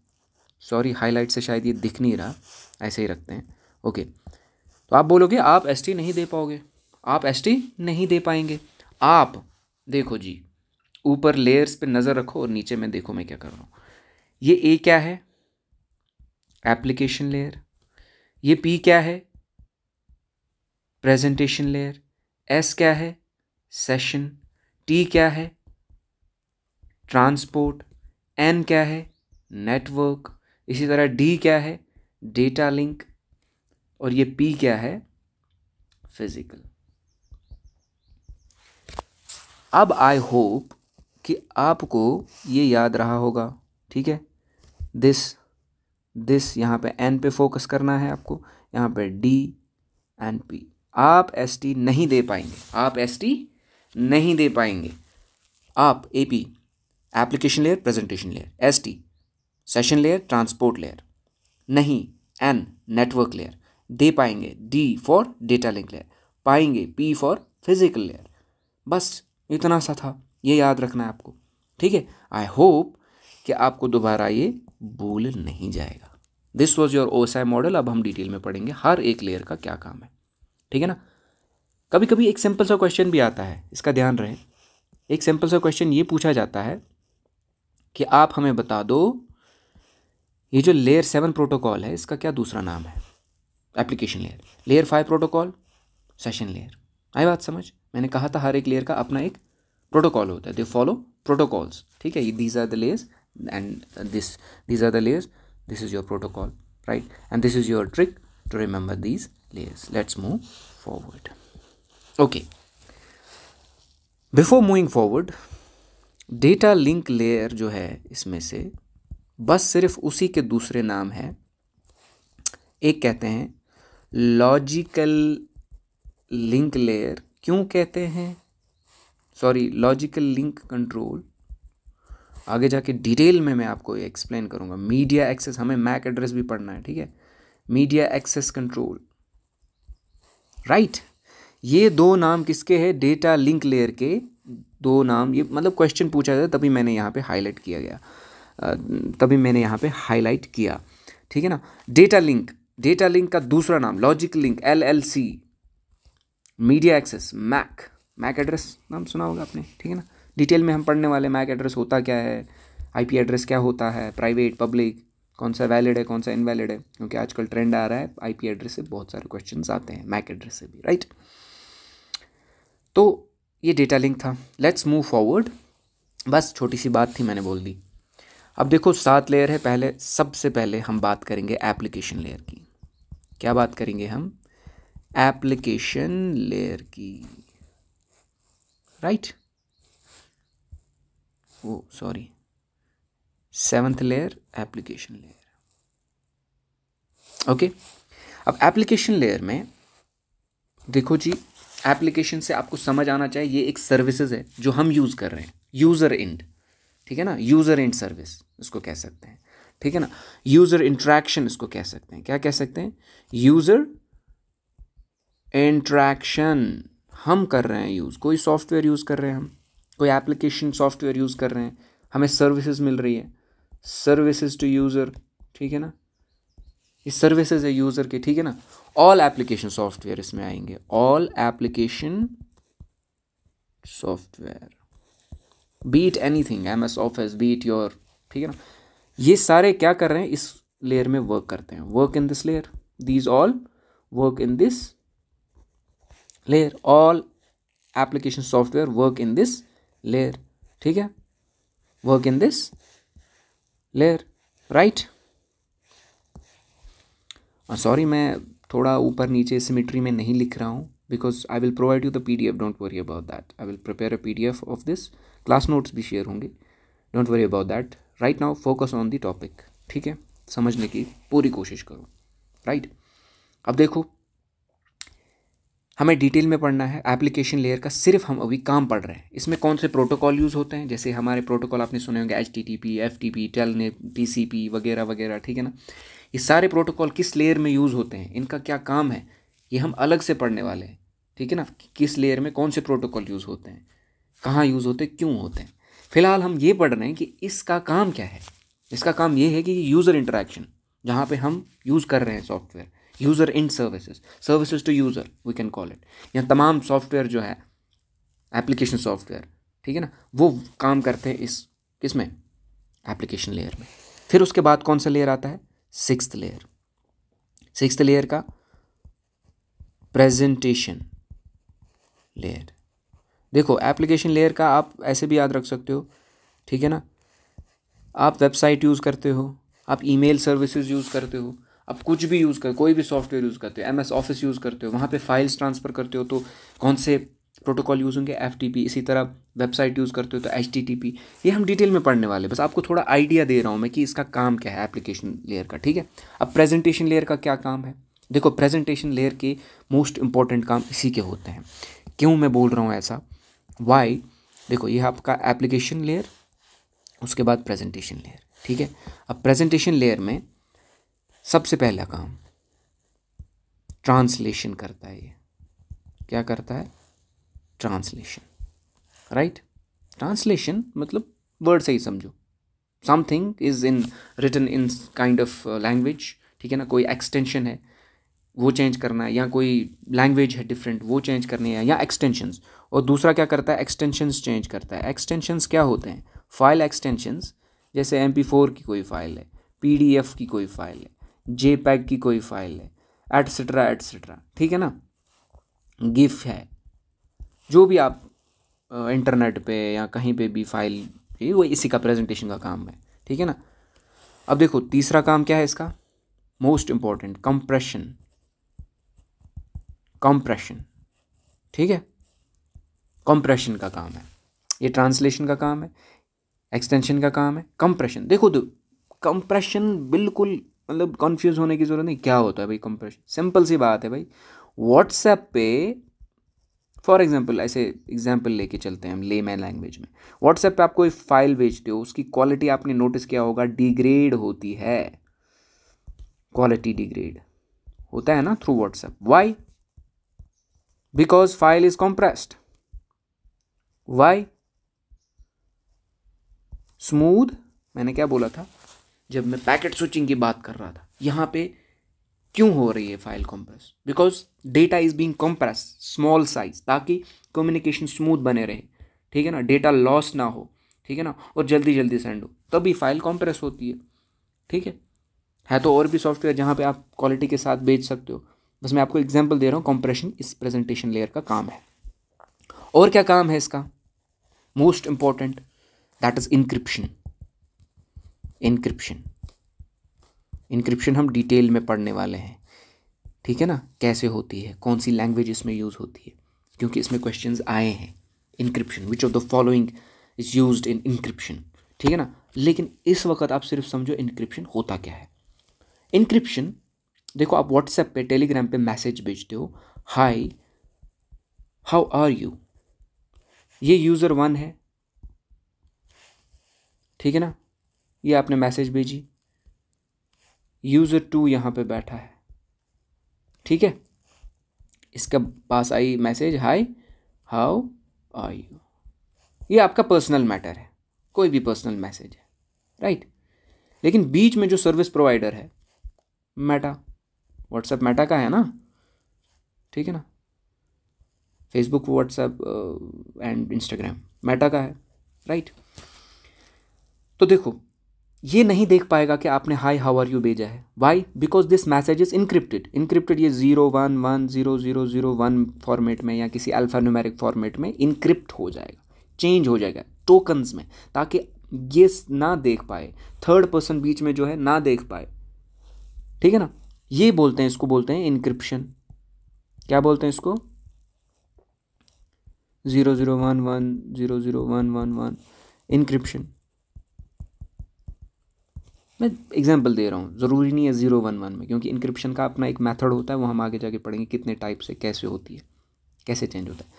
सॉरी हाईलाइट से शायद ये दिख नहीं रहा, ऐसे ही रखते हैं, ओके, तो आप बोलोगे आप ST नहीं दे पाओगे, आप ST नहीं दे पाएंगे। आप देखो जी, ऊपर लेयर्स पे नज़र रखो और नीचे में देखो मैं क्या कर रहा हूँ। ये A क्या है? Application layer. ये P क्या है? Presentation layer. S क्या है? सेशन। T क्या है? ट्रांसपोर्ट। N क्या है? नेटवर्क। इसी तरह D क्या है? Data link. और ये P क्या है? फिजिकल। अब आई होप कि आपको ये याद रहा होगा, ठीक है। दिस यहाँ पे N पे फोकस करना है आपको, यहाँ पे D एंड P। आप ST नहीं दे पाएंगे, आप ST नहीं दे पाएंगे। आप AP application layer, presentation layer, ST session layer, transport layer, नहीं N नेटवर्क लेयर, दे पाएंगे D for data link layer, पाएंगे P फॉर फिजिकल लेयर। बस इतना सा था, ये याद रखना है आपको, ठीक है। आई होप कि आपको दोबारा ये भूल नहीं जाएगा। This was your OSI model. अब हम डिटेल में पढ़ेंगे हर एक लेयर का क्या काम है, ठीक है ना। कभी कभी एक सिंपल सा क्वेश्चन भी आता है, इसका ध्यान रहे। एक सिंपल सा क्वेश्चन ये पूछा जाता है कि आप हमें बता दो ये जो लेयर 7 प्रोटोकॉल है इसका क्या दूसरा नाम है? Application layer. Layer 5 protocol, session layer. आई बात समझ? मैंने कहा था हर एक लेयर का अपना एक प्रोटोकॉल होता है, दे फॉलो प्रोटोकॉल्स, ठीक है। These are the layers and these are the layers, this is your protocol, right, and this is your trick to remember these layers. Let's move forward. Okay, before moving forward, data link layer जो है इसमें से बस सिर्फ उसी के दूसरे नाम है। एक कहते हैं लॉजिकल लिंक लेयर। क्यों कहते हैं? Sorry, logical link control. आगे जाके डिटेल में मैं आपको एक्सप्लेन करूंगा। मीडिया एक्सेस, हमें मैक एड्रेस भी पढ़ना है, ठीक है। Media access control, right. ये दो नाम किसके हैं? डेटा लिंक लेयर के दो नाम। ये मतलब क्वेश्चन पूछा जाता है तभी मैंने यहाँ पे हाईलाइट किया गया, तभी मैंने यहाँ पे हाईलाइट किया, ठीक है ना। डेटा लिंक, डेटा लिंक का दूसरा नाम logical link, LLC। Media access, MAC address नाम सुना होगा आपने, ठीक है ना। डिटेल में हम पढ़ने वाले मैक एड्रेस होता क्या है, IP एड्रेस क्या होता है, प्राइवेट, पब्लिक, कौन सा वैलिड है, कौन सा इनवैलिड है, क्योंकि आजकल ट्रेंड आ रहा है IP एड्रेस से बहुत सारे क्वेश्चंस आते हैं, मैक एड्रेस से भी, राइट। तो ये डेटा लिंक था। Let's move forward. बस छोटी सी बात थी, मैंने बोल दी। अब देखो 7 लेयर है। पहले, सबसे पहले हम बात करेंगे एप्लीकेशन लेयर की। क्या बात करेंगे हम? एप्लीकेशन लेयर की, right. Oh sorry, 7th layer application layer, okay. अब एप्लीकेशन लेयर में देखो जी, एप्लीकेशन से आपको समझ आना चाहिए ये एक सर्विसेज है जो हम यूज़ कर रहे हैं, यूज़र एंड, ठीक है ना, यूज़र एंड सर्विस इसको कह सकते हैं, ठीक है ना। यूज़र इंटरेक्शन इसको कह सकते हैं, क्या कह सकते हैं, यूज़र इंटरेक्शन हम कर रहे हैं यूज़, कोई सॉफ्टवेयर यूज़ कर रहे हैं हम, कोई एप्लीकेशन सॉफ्टवेयर यूज़ कर रहे हैं, हमें सर्विसेज मिल रही है, सर्विसेज टू यूज़र, ठीक है ना, ये सर्विसेज है यूज़र के, ठीक है ना। ऑल एप्लीकेशन सॉफ्टवेयर इसमें आएंगे, all application software, be it anything, MS office, be it your, ठीक है ना, ये सारे क्या कर रहे हैं, इस लेयर में वर्क करते हैं, work in this layer, these all work in this layer, all application software work in this layer, ठीक है, work in this layer, right. Sorry मैं थोड़ा ऊपर नीचे सिमेट्री में नहीं लिख रहा हूँ, because I will provide you the PDF, don't worry about that, I will prepare a PDF of this, class notes भी शेयर होंगे, don't worry about that, right now focus on the topic, ठीक है, समझने की पूरी कोशिश करो, राइट। अब देखो हमें डिटेल में पढ़ना है एप्लीकेशन लेयर का, सिर्फ हम अभी काम पढ़ रहे हैं, इसमें कौन से प्रोटोकॉल यूज़ होते हैं, जैसे हमारे प्रोटोकॉल आपने सुने होंगे HTTP, FTP, टेलनेट, TCP वगैरह वगैरह, ठीक है ना। ये सारे प्रोटोकॉल किस लेयर में यूज़ होते हैं, इनका क्या काम है, ये हम अलग से पढ़ने वाले हैं, ठीक है ना, किस लेयर में कौन से प्रोटोकॉल यूज़ होते हैं, कहाँ यूज़ होते हैं, क्यों होते हैं। फिलहाल हम ये पढ़ रहे हैं कि इसका काम क्या है, इसका काम ये है कि यूज़र इंटरेक्शन, जहाँ पे हम यूज़ कर रहे हैं software, user in services, services to user we can call it, यहाँ तमाम सॉफ्टवेयर जो है एप्लीकेशन सॉफ्टवेयर, ठीक है ना, वो काम करते हैं इस किसमें, एप्लीकेशन लेयर में। फिर उसके बाद कौन सा लेयर आता है, सिक्स्थ लेयर, सिक्स्थ लेयर का प्रेजेंटेशन लेयर। देखो एप्लीकेशन लेयर का आप ऐसे भी याद रख सकते हो, ठीक है ना, आप वेबसाइट यूज़ करते हो, आप ईमेल सर्विसेज यूज़ करते हो, आप कुछ भी यूज़ कर, कोई भी सॉफ्टवेयर यूज़ करते हो, MS ऑफिस यूज़ करते हो, वहाँ पे फाइल्स ट्रांसफ़र करते हो तो कौन से प्रोटोकॉल यूज़ होंगे, FTP। इसी तरह वेबसाइट यूज़ करते हो तो HTTP। ये हम डिटेल में पढ़ने वाले, बस आपको थोड़ा आइडिया दे रहा हूँ मैं कि इसका काम क्या है एप्लीकेशन लेयर का, ठीक है। अब प्रेजेंटेशन लेयर का क्या काम है, देखो प्रेजेंटेशन लेयर के मोस्ट इंपॉर्टेंट काम इसी के होते हैं। क्यों मैं बोल रहा हूँ ऐसा, वाई, देखो ये आपका एप्लीकेशन लेयर, उसके बाद प्रेजेंटेशन लेयर, ठीक है। अब प्रेजेंटेशन लेयर में सबसे पहला काम ट्रांसलेशन करता है, ये क्या करता है, ट्रांसलेशन, राइट। ट्रांसलेशन मतलब वर्ड से ही समझो, something is in written in kind of language, ठीक है ना, कोई एक्सटेंशन है वो चेंज करना है, या कोई लैंग्वेज है डिफरेंट वो चेंज करनी है, या एक्सटेंशंस। और दूसरा क्या करता है, एक्सटेंशंस चेंज करता है। एक्सटेंशंस क्या होते हैं, फाइल एक्सटेंशंस, जैसे MP4 की कोई फाइल है, PDF की कोई फाइल है, JPEG की कोई फाइल है, एटसेट्रा एटसेट्रा, ठीक है ना, गिफ है, जो भी आप इंटरनेट पे या कहीं पे भी फाइल, वो इसी का प्रेजेंटेशन का काम है, ठीक है ना। अब देखो तीसरा काम क्या है इसका, मोस्ट इंपॉर्टेंट, कंप्रेशन, कंप्रेशन, ठीक है, कंप्रेशन का काम है, ये ट्रांसलेशन का काम है, एक्सटेंशन का काम है, कंप्रेशन। देखो तो कंप्रेशन बिल्कुल मतलब कंफ्यूज होने की ज़रूरत नहीं, क्या होता है भाई कंप्रेशन, सिंपल सी बात है भाई। व्हाट्सएप पे फॉर एग्जांपल, ऐसे एग्जांपल लेके चलते हैं हम लेमैन लैंग्वेज में, व्हाट्सएप पे आप कोई फाइल भेजते हो, उसकी क्वालिटी आपने नोटिस किया होगा डिग्रेड होती है, क्वालिटी डिग्रेड होता है ना through WhatsApp. Why, because file is compressed. Why, smooth, मैंने क्या बोला था जब मैं पैकेट स्विचिंग की बात कर रहा था, यहाँ पे क्यों हो रही है file compress, because data is being compress small size, ताकि कम्युनिकेशन स्मूथ बने रहे, ठीक है ना, डेटा लॉस ना हो, ठीक है ना, और जल्दी जल्दी सेंड हो, तभी फाइल कंप्रेस होती है, ठीक है तो और भी सॉफ्टवेयर जहाँ पे आप क्वालिटी के साथ भेज सकते हो, बस मैं आपको एग्जांपल दे रहा हूँ। कंप्रेशन इस प्रेजेंटेशन लेयर का काम है। और क्या काम है इसका, most important, that is encryption. Encryption, encryption हम डिटेल में पढ़ने वाले हैं, ठीक है ना, कैसे होती है, कौन सी लैंग्वेज इसमें यूज़ होती है, क्योंकि इसमें क्वेश्चंस आए हैं। Encryption, which of the following is used in encryption, ठीक है ना। लेकिन इस वक्त आप सिर्फ समझो इंक्रिप्शन होता क्या है। इंक्रिप्शन देखो आप व्हाट्सएप पे, टेलीग्राम पे मैसेज भेजते हो, हाय हाउ आर यू, ये यूज़र 1 है, ठीक है ना, ये आपने मैसेज भेजी, यूज़र 2 यहाँ पे बैठा है, ठीक है, इसका पास आई message hi how are you, ये आपका पर्सनल मैटर है, कोई भी पर्सनल मैसेज है, राइट। लेकिन बीच में जो सर्विस प्रोवाइडर है मेटा, व्हाट्सएप मेटा का है ना, ठीक है ना, Facebook, WhatsApp and Instagram Meta का है, राइट। तो देखो ये नहीं देख पाएगा कि आपने हाई हाउ आर यू भेजा है। Why? Because this message is encrypted ये 0110001 फॉर्मेट में या किसी अल्फा न्यूमेरिक फॉर्मेट में इनक्रिप्ट हो जाएगा, चेंज हो जाएगा टोकन्स में, ताकि ये ना देख पाए, थर्ड पर्सन बीच में जो है ना देख पाए, ठीक है ना। ये बोलते हैं, इसको बोलते हैं इनक्रिप्शन। क्या बोलते हैं इसको? 0011000111 इनक्रिप्शन। मैं एग्जांपल दे रहा हूँ, ज़रूरी नहीं है 011 में, क्योंकि इनक्रिप्शन का अपना एक मेथड होता है, वो हम आगे जाके पढ़ेंगे कितने टाइप से कैसे होती है, कैसे चेंज होता है।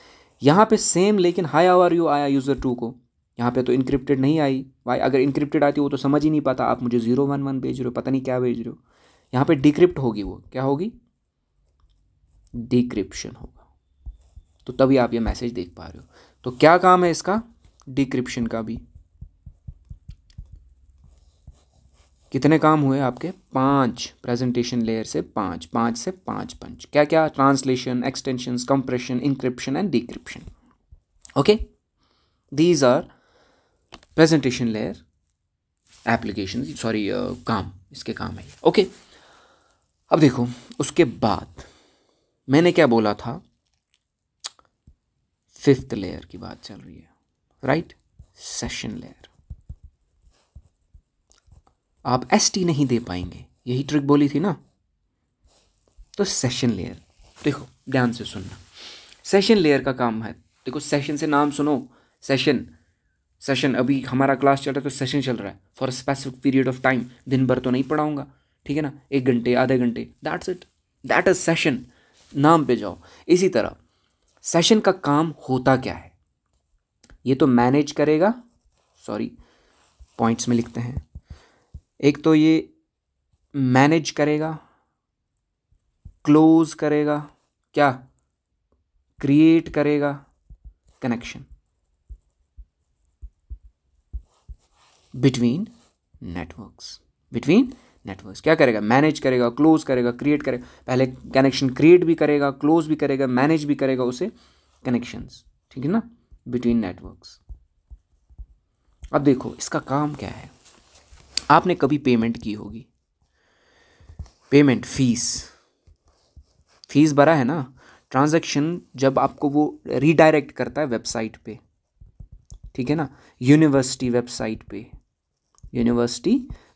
यहाँ पे सेम, लेकिन हाई हाउ आर यू आया यूज़र 2 को, यहाँ पे तो इनक्रिप्टेड नहीं आई। वाई? अगर इनक्रिप्टेड आती वो तो समझ ही नहीं पाता, आप मुझे 011 भेज रहे हो, पता नहीं क्या भेज रहे हो। यहाँ पे डिक्रिप्ट होगी, वो क्या होगी? डिक्रिप्शन होगा, तो तभी आप ये मैसेज देख पा रहे हो। तो क्या काम है इसका? डिक्रिप्शन का भी। कितने काम हुए आपके? 5 प्रेजेंटेशन लेयर से 5 से 5 पंच। क्या क्या? Translation, extensions, compression, encryption and decryption. Okay, these are presentation layer application, sorry काम, इसके काम है। ओके, अब देखो उसके बाद मैंने क्या बोला था, 5th लेयर की बात चल रही है, राइट? Session layer. आप ST नहीं दे पाएंगे, यही ट्रिक बोली थी ना। तो सेशन लेयर, देखो ध्यान से सुनना, सेशन लेयर का काम है, देखो सेशन से नाम सुनो, सेशन अभी हमारा क्लास चल रहा है तो सेशन चल रहा है for specific period of time, दिन भर तो नहीं पढ़ाऊंगा, ठीक है ना, 1 घंटे आधे घंटे, that's it, that is session, नाम पे जाओ। इसी तरह सेशन का काम होता क्या है, ये तो मैनेज करेगा, सॉरी पॉइंट्स में लिखते हैं, एक तो ये मैनेज करेगा, क्लोज करेगा, क्या क्रिएट करेगा, कनेक्शन बिटवीन नेटवर्क्स, क्या करेगा? मैनेज करेगा, क्लोज करेगा, क्रिएट करेगा। पहले कनेक्शन क्रिएट भी करेगा, क्लोज भी करेगा, मैनेज भी करेगा उसे, कनेक्शंस, ठीक है ना, बिटवीन नेटवर्क्स। अब देखो इसका काम क्या है। आपने कभी पेमेंट की होगी, पेमेंट, फीस भरा है ना, ट्रांजैक्शन जब आपको वो रीडायरेक्ट करता है वेबसाइट पे, ठीक है ना, यूनिवर्सिटी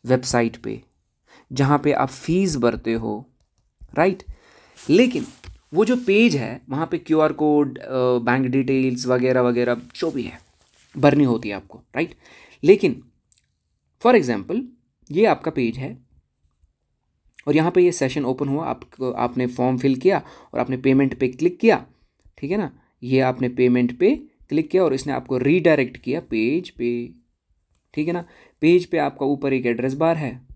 वेबसाइट पे जहाँ पे आप फीस भरते हो, राइट। लेकिन वो जो पेज है वहाँ पे QR कोड, बैंक डिटेल्स वगैरह वगैरह जो भी है भरनी होती है आपको, राइट। लेकिन फॉर एग्जाम्पल ये आपका पेज है और यहाँ पे ये सेशन ओपन हुआ, आपने फॉर्म फिल किया और आपने पेमेंट पे क्लिक किया, ठीक है ना, ये आपने पेमेंट पे क्लिक किया और इसने आपको रीडायरेक्ट किया पेज पे, ठीक है ना। पेज पे आपका ऊपर एक एड्रेस बार है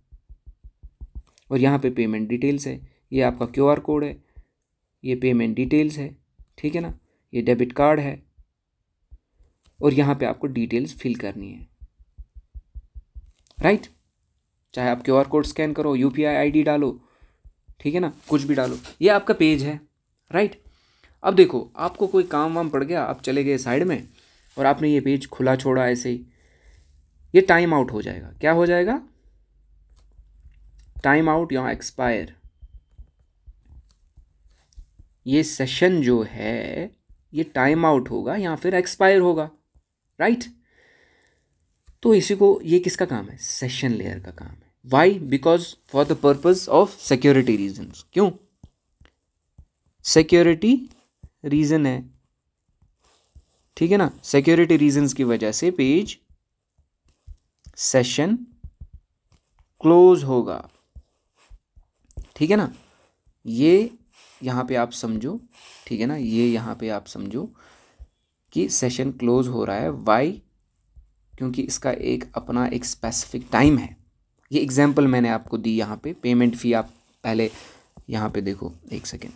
और यहाँ पे पेमेंट डिटेल्स है, ये आपका QR कोड है, ये पेमेंट डिटेल्स है, ठीक है ना, ये डेबिट कार्ड है और यहाँ पे आपको डिटेल्स फिल करनी है, राइट। चाहे आप QR कोड स्कैन करो, UPI ID डालो, ठीक है ना, कुछ भी डालो, ये आपका पेज है, राइट। अब देखो आपको कोई काम वाम पड़ गया, आप चले गए साइड में और आपने ये पेज खुला छोड़ा ऐसे ही, ये टाइम आउट हो जाएगा। क्या हो जाएगा? टाइम आउट या एक्सपायर। ये सेशन जो है ये टाइम आउट होगा या फिर एक्सपायर होगा, राइट। तो इसी को, ये किसका काम है? सेशन लेयर का काम है। Why? Because for the purpose of security reasons. क्यों? सिक्योरिटी रीजन है, ठीक है ना, सिक्योरिटी रीजंस की वजह से पेज सेशन क्लोज होगा, ठीक है ना। ये यहाँ पे आप समझो, ठीक है ना, ये यहाँ पे आप समझो कि सेशन क्लोज हो रहा है। वाई? क्योंकि इसका एक अपना एक स्पेसिफिक टाइम है। ये एग्जांपल मैंने आपको दी यहाँ पे। पेमेंट फ़ी आप पहले यहाँ पे देखो, एक सेकेंड,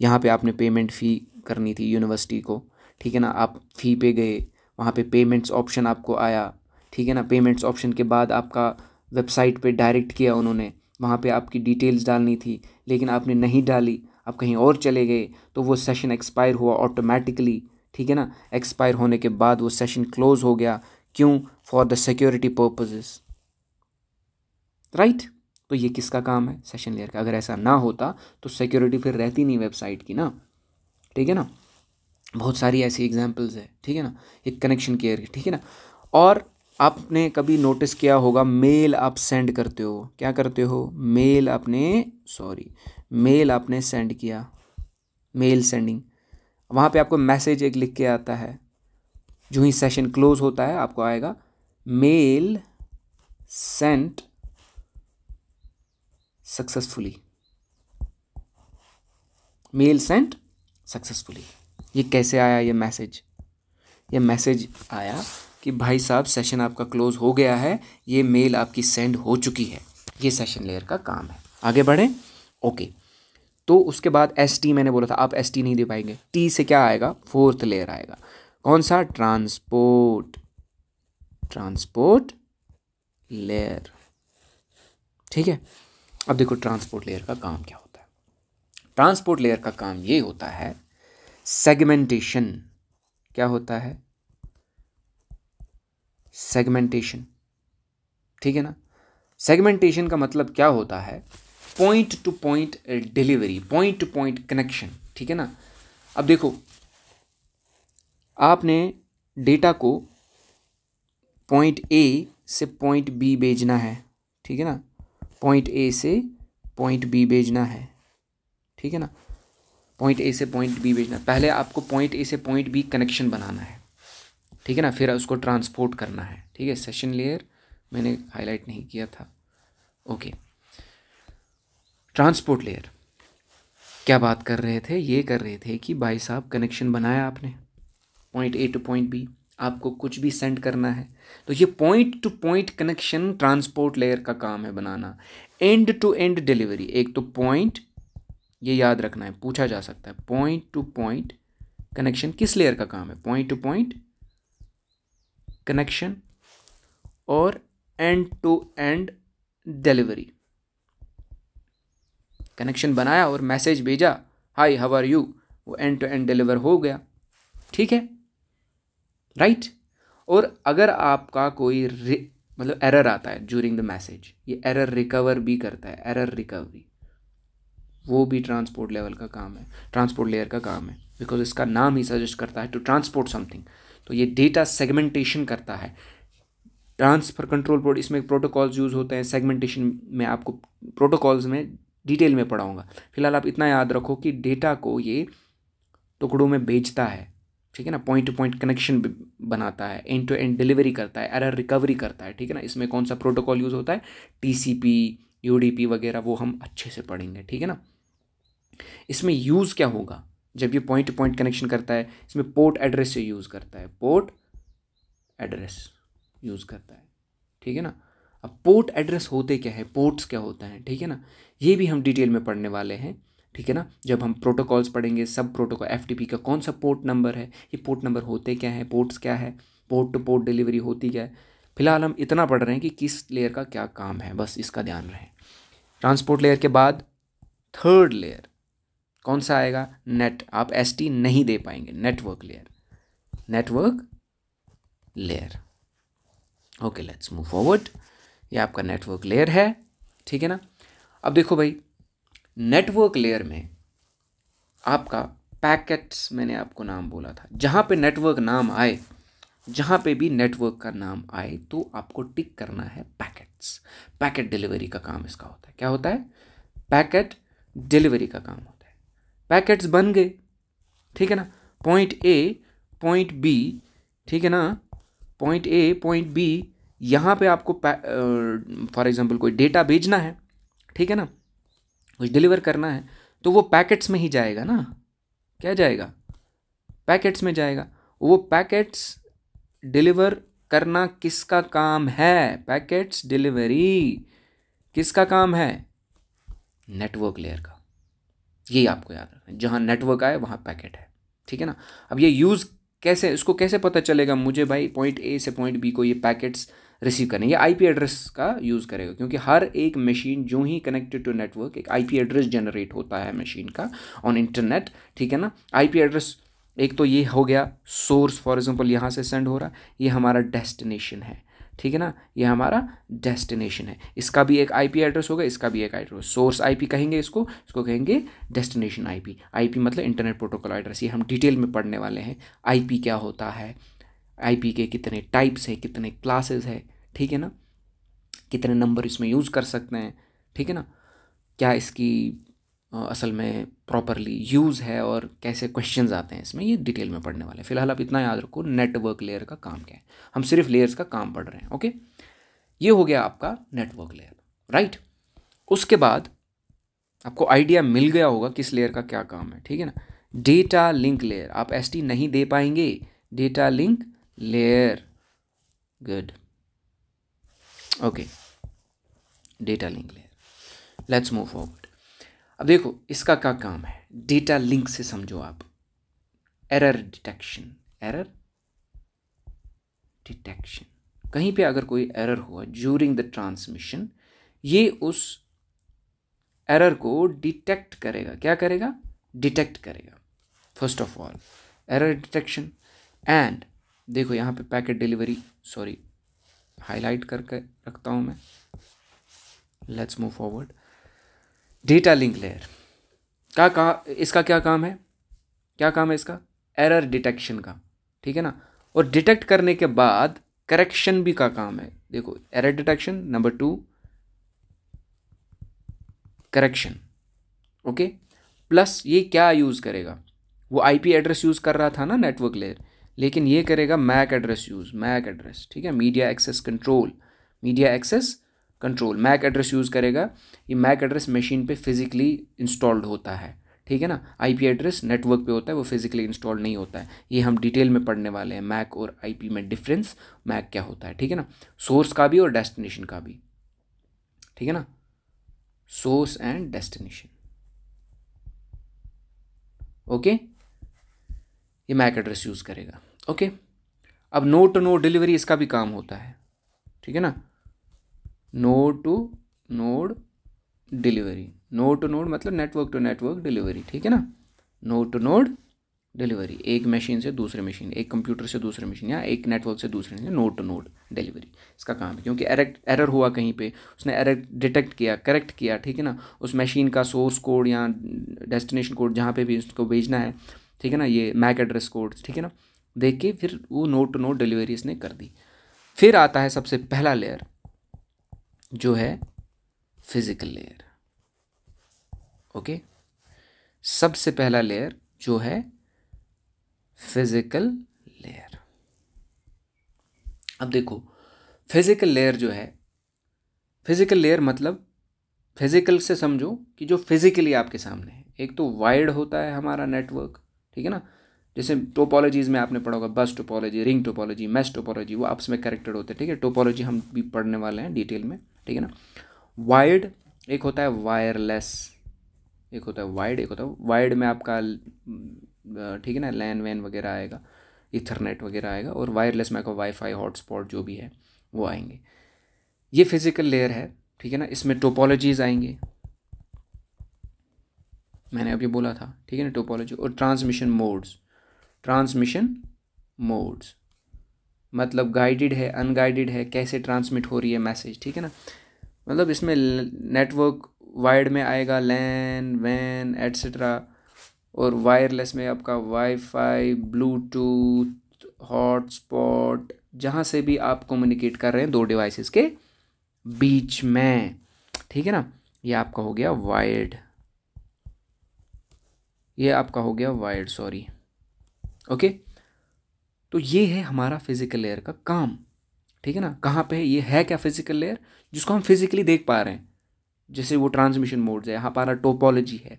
यहाँ पे आपने पेमेंट फ़ी करनी थी यूनिवर्सिटी को, ठीक है ना। आप फ़ी पे गए, वहाँ पे पेमेंट्स ऑप्शन आपको आया, ठीक है ना। पेमेंट्स ऑप्शन के बाद आपका वेबसाइट पे डायरेक्ट किया उन्होंने, वहाँ पे आपकी डिटेल्स डालनी थी लेकिन आपने नहीं डाली, आप कहीं और चले गए, तो वो सेशन एक्सपायर हुआ ऑटोमेटिकली, ठीक है ना। एक्सपायर होने के बाद वो सेशन क्लोज हो गया। क्यों? For the security purposes, right. तो ये किसका काम है? सेशन लेयर का। अगर ऐसा ना होता तो सिक्योरिटी फिर रहती नहीं वेबसाइट की ना, ठीक है ना। बहुत सारी ऐसी एग्जांपल्स है, ठीक है ना। एक कनेक्शन केयर, ठीक है ना। और आपने कभी नोटिस किया होगा, मेल आप सेंड करते हो, क्या करते हो? मेल आपने सेंड किया, मेल सेंडिंग। वहाँ पे आपको मैसेज एक लिख के आता है, जो ही सेशन क्लोज होता है आपको आएगा mail sent successfully, mail sent successfully. ये कैसे आया ये मैसेज? ये मैसेज आया कि भाई साहब सेशन आपका क्लोज हो गया है, ये मेल आपकी सेंड हो चुकी है। ये सेशन लेयर का काम है। आगे बढ़े, ओके। तो उसके बाद ST मैंने बोला था, आप ST नहीं दे पाएंगे। T से क्या आएगा? फोर्थ लेयर आएगा। कौन सा? ट्रांसपोर्ट लेयर, ठीक है। अब देखो ट्रांसपोर्ट लेयर का काम क्या होता है। ट्रांसपोर्ट लेयर का काम ये होता है सेगमेंटेशन। क्या होता है? सेगमेंटेशन, ठीक है ना। सेगमेंटेशन का मतलब क्या होता है? Point to point delivery, point to point connection, ठीक है ना। अब देखो, आपने डेटा को पॉइंट A से पॉइंट B भेजना है, ठीक है ना। पॉइंट A से पॉइंट B भेजना है, ठीक है ना। पॉइंट A से पॉइंट B भेजना, पहले आपको पॉइंट A से पॉइंट B कनेक्शन बनाना है, ठीक है ना। फिर उसको ट्रांसपोर्ट करना है, ठीक है। सेशन लेयर मैंने हाईलाइट नहीं किया था, ओके। ट्रांसपोर्ट लेयर क्या बात कर रहे थे? ये कर रहे थे कि भाई साहब कनेक्शन बनाया आपने point A two point B, आपको कुछ भी सेंड करना है, तो ये point to point connection transport layer का काम है बनाना। एंड टू एंड डिलीवरी, एक तो पॉइंट, ये याद रखना है, पूछा जा सकता है, पॉइंट टू पॉइंट कनेक्शन किस लेयर का काम है? पॉइंट टू पॉइंट कनेक्शन और end to end delivery. Connection बनाया और मैसेज भेजा, हाय हाउ आर यू, वो एंड टू एंड डिलीवर हो गया, ठीक है, राइट। और अगर आपका कोई मतलब एरर आता है ड्यूरिंग द मैसेज, ये एरर रिकवर भी करता है, एरर रिकवरी, वो भी ट्रांसपोर्ट लेवल का काम है, ट्रांसपोर्ट लेयर का काम है, बिकॉज इसका नाम ही सजेस्ट करता है टू ट्रांसपोर्ट समथिंग। तो ये डेटा सेगमेंटेशन करता है। ट्रांसफर कंट्रोल पोर्ट, इसमें प्रोटोकॉल्स यूज़ होते हैं। सेगमेंटेशन में आपको प्रोटोकॉल्स में डिटेल में पढ़ाऊंगा। फिलहाल आप इतना याद रखो कि डेटा को ये टुकड़ों में बेचता है, ठीक है ना। पॉइंट टू पॉइंट कनेक्शन बनाता है, एंड टू एंड डिलीवरी करता है, एरर रिकवरी करता है, ठीक है ना। इसमें कौन सा प्रोटोकॉल यूज़ होता है? TCP, UDP वगैरह, वो हम अच्छे से पढ़ेंगे, ठीक है ना। इसमें यूज़ क्या होगा जब ये पॉइंट टू पॉइंट कनेक्शन करता है? इसमें पोर्ट एड्रेस से यूज़ करता है, पोर्ट एड्रेस यूज़ करता है, ठीक है ना। अब पोर्ट एड्रेस होते क्या है, पोर्ट्स क्या होता है, ठीक है ना, ये भी हम डिटेल में पढ़ने वाले हैं, ठीक है ना। जब हम प्रोटोकॉल्स पढ़ेंगे, सब प्रोटोकॉल, FTP का कौन सा पोर्ट नंबर है, ये पोर्ट नंबर होते क्या है, पोर्ट्स क्या है, पोर्ट टू पोर्ट डिलीवरी होती क्या है। फिलहाल हम इतना पढ़ रहे हैं कि किस लेयर का क्या काम है, बस इसका ध्यान रहे। ट्रांसपोर्ट लेयर के बाद थर्ड लेयर कौन सा आएगा? नेट। आप ST नहीं दे पाएंगे, network layer, network layer, okay. Let's move forward. ये आपका नेटवर्क लेयर है, ठीक है ना। अब देखो भाई, नेटवर्क लेयर में आपका पैकेट्स, मैंने आपको नाम बोला था, जहाँ पे नेटवर्क नाम आए, जहाँ पे भी नेटवर्क का नाम आए तो आपको टिक करना है पैकेट्स। पैकेट डिलीवरी का काम इसका होता है। क्या होता है? पैकेट डिलीवरी का काम होता है। पैकेट्स बन गए, ठीक है ना, पॉइंट A पॉइंट B, ठीक है ना, पॉइंट A पॉइंट B, यहाँ पे आपको फॉर एग्जांपल कोई डेटा भेजना है, ठीक है ना। कुछ डिलीवर करना है तो वो पैकेट्स में ही जाएगा ना, क्या जाएगा, पैकेट्स में जाएगा। वो पैकेट्स डिलीवर करना किसका काम है, पैकेट्स डिलीवरी किसका काम है, नेटवर्क लेयर का। यही आपको याद रखना है, जहाँ नेटवर्क आए वहाँ पैकेट है, ठीक है ना। अब ये यूज़ कैसे, इसको कैसे पता चलेगा मुझे भाई पॉइंट ए से पॉइंट बी को ये पैकेट्स रिसीव करने, ये आईपी एड्रेस का यूज़ करेगा, क्योंकि हर एक मशीन जो ही कनेक्टेड टू नेटवर्क एक आईपी एड्रेस जनरेट होता है मशीन का ऑन इंटरनेट, ठीक है ना। आईपी एड्रेस एक तो ये हो गया सोर्स, फॉर एग्जांपल यहाँ से सेंड हो रहा, ये हमारा डेस्टिनेशन है, ठीक है ना, ये हमारा डेस्टिनेशन है। इसका भी एक आईपी एड्रेस होगा, इसका भी एक एड्रेस, सोर्स आईपी कहेंगे इसको, इसको कहेंगे डेस्टिनेशन आईपी। आईपी मतलब इंटरनेट प्रोटोकॉल एड्रेस, ये हम डिटेल में पढ़ने वाले हैं। आईपी क्या होता है, आईपी के कितने टाइप्स हैं, कितने क्लासेस है, ठीक है ना, कितने नंबर इसमें यूज़ कर सकते हैं, ठीक है ना, क्या इसकी असल में प्रॉपरली यूज़ है और कैसे क्वेश्चंस आते हैं इसमें, ये डिटेल में पढ़ने वाले हैं। फिलहाल आप इतना याद रखो नेटवर्क लेयर का काम क्या है, हम सिर्फ लेयर्स का काम पढ़ रहे हैं, ओके। ये हो गया आपका नेटवर्क लेयर, राइट। उसके बाद आपको आइडिया मिल गया होगा किस लेयर का क्या काम है, ठीक है ना। डेटा लिंक लेयर, आप एसटी नहीं दे पाएंगे, data link layer, good, okay, data link layer. Let's move forward. अब देखो इसका क्या काम है, डेटा लिंक से समझो आप, एरर डिटेक्शन, एरर डिटेक्शन, कहीं पे अगर कोई एरर हुआ ड्यूरिंग द ट्रांसमिशन, ये उस एरर को डिटेक्ट करेगा, क्या करेगा, डिटेक्ट करेगा, first of all error detection. And देखो यहाँ पे पैकेट डिलीवरी, सॉरी हाईलाइट करके रखता हूँ मैं, let's move forward. Data link layer का इसका क्या काम है, क्या काम है इसका, एरर डिटेक्शन का, ठीक है ना। और डिटेक्ट करने के बाद करेक्शन भी का काम है। देखो error detection, number 2 correction, okay. Plus ये क्या यूज़ करेगा, वो आईपी एड्रेस यूज़ कर रहा था ना नेटवर्क लेयर, लेकिन ये करेगा MAC address use, MAC address, ठीक है, media access control, media access control, MAC address use करेगा। ये मैक एड्रेस मशीन पे फिजिकली इंस्टॉल्ड होता है, ठीक है ना, आईपी एड्रेस नेटवर्क पे होता है, वो फिजिकली इंस्टॉल्ड नहीं होता है। ये हम डिटेल में पढ़ने वाले हैं, मैक और आईपी में डिफरेंस, मैक क्या होता है, ठीक है ना, सोर्स का भी और डेस्टिनेशन का भी, ठीक है ना, सोर्स एंड डेस्टिनेशन, ओके। ये मैक एड्रेस यूज़ करेगा, ओके। अब नोड टू नोड डिलीवरी इसका भी काम होता है, ठीक है ना, node to node delivery, node to node मतलब नेटवर्क टू नेटवर्क डिलीवरी, ठीक है ना, नोड टू नोड डिलीवरी, एक मशीन से दूसरे मशीन, एक कंप्यूटर से दूसरे मशीन या एक नेटवर्क से दूसरे, नोड टू नोड डिलीवरी इसका काम है। क्योंकि एरर हुआ कहीं पे, उसने एरर डिटेक्ट किया, करेक्ट किया, ठीक है ना, उस मशीन का सोर्स कोड या डेस्टिनेशन कोड जहाँ पे भी उसको भेजना है, ठीक है ना, ये मैक एड्रेस कोड, ठीक है ना, देख के फिर वो नोड टू नोड डिलीवरी इसने कर दी। फिर आता है सबसे पहला लेयर जो है फिजिकल लेयर, ओके। सबसे पहला लेयर जो है फिजिकल लेयर। अब देखो फिजिकल लेयर जो है, फिजिकल लेयर मतलब फिजिकल से समझो कि जो फिजिकली आपके सामने है। एक तो वायर्ड होता है हमारा नेटवर्क, ठीक है ना, जैसे टोपोलॉजीज में आपने पढ़ा होगा, बस topology, ring topology, mesh topology, वो आपस में कनेक्टेड होते हैं, ठीक है। टोपोलॉजी हम भी पढ़ने वाले हैं डिटेल में, ठीक है ना। वायर्ड एक होता है वायरलेस, एक होता है वायर्ड, एक होता है वायर्ड में आपका, ठीक है ना, लैन वैन वगैरह आएगा, इथरनेट वगैरह आएगा, और वायरलेस में आपका वाईफाई हॉटस्पॉट जो भी है वो आएंगे। ये फिजिकल लेयर है, ठीक है ना। इसमें टोपोलॉजीज आएंगे, मैंने अभी बोला था, ठीक है ना, टोपोलॉजी। और ट्रांसमिशन मोड्स, ट्रांसमिशन मोड्स मतलब गाइडेड है, अनगाइडेड है, कैसे ट्रांसमिट हो रही है मैसेज, ठीक है ना। मतलब इसमें नेटवर्क वायर्ड में आएगा लैन वैन एट्सेट्रा, और वायरलेस में आपका वाईफाई, ब्लूटूथ, हॉटस्पॉट, जहाँ से भी आप कम्युनिकेट कर रहे हैं दो डिवाइसेस के बीच में, ठीक है ना। ये आपका हो गया वायर्ड, ये आपका हो गया वायर्ड, सॉरी, ओके। तो ये है हमारा फिजिकल लेयर का काम, ठीक है ना। कहाँ पे है ये, है क्या फिजिकल लेयर, जिसको हम फिजिकली देख पा रहे हैं, जैसे वो ट्रांसमिशन मोड्स है, यहाँ हमारा टोपोलॉजी है,